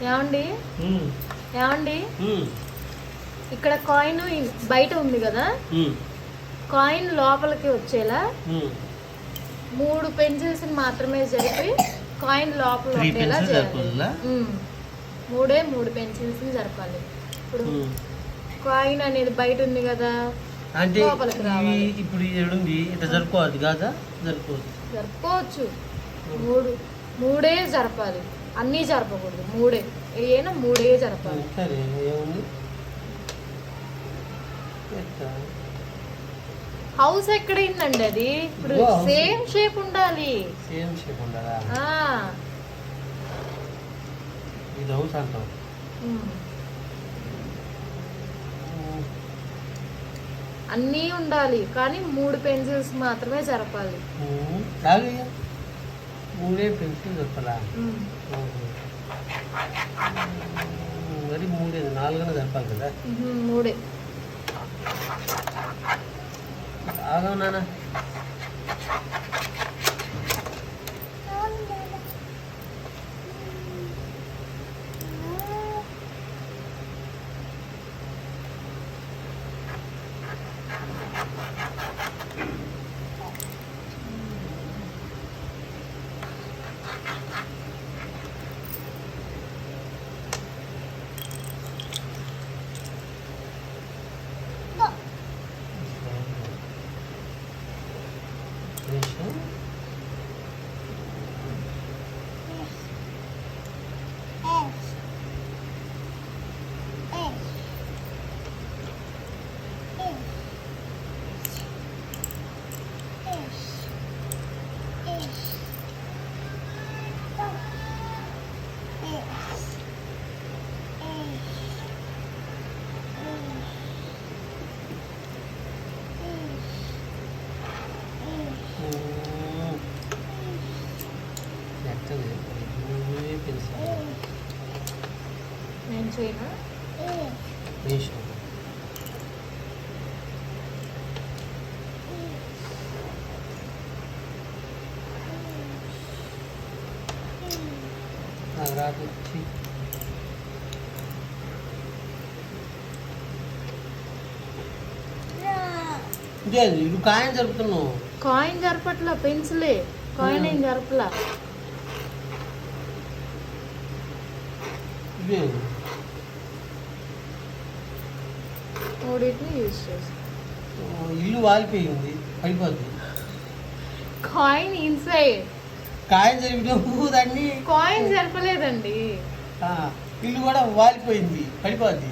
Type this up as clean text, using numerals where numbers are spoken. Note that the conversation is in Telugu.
ఏమండి ఏమండి ఇక్కడ కాయిన్ బయట ఉంది కదా, కాయిన్ లోపలికి వచ్చేలా 3 పెన్సిల్స్ మాత్రమే జరిపి కాయిన్ లోపల ఉండేలా చేయాలి. 3 పెన్సిల్స్ జరపాలి. ఇప్పుడు కాయిన్ అనేది బయట ఉంది కదా, అంటే లోపలికి రావాలి. ఇప్పుడు ఇట్లా జరుపుకోవచ్చు కాదా? జరుపుకోవచ్చు. 3 జరపాలి, అన్నీ జరపకూడదు. 3 జరపాలి. సరే, ఏముంది? హౌస్ ఎక్కడైందండి అది? ఇప్పుడు సేమ్ షేప్ ఉండాలి. సేమ్ షేప్ ఉండాలా? ఇది హౌస్ అంటాం. అన్నీ ఉండాలి కానీ 3 పెన్సిల్స్ మాత్రమే జరపాలి. 3 పెన్సిల్ జరపాలా? మరి 3 4 జరపాలి కదా? 3 ఆగా నాన్న. నేను చేయనా? కాయిన్ జరుపుతున్నావు. కాయిన్ జరపట్లా, పెన్సిలే. కాయిన్ ఏం జరపలా. మూడింటిని యూజ్ చేసి ఇల్లు వాలిపోయింది, పడిపోద్ది. Coin inside. కాయిన్ జరిపినప్పుడు దాన్ని కాయిన్ జరపలేదండి. ఇల్లు కూడా వాలిపోయింది, పడిపోద్ది.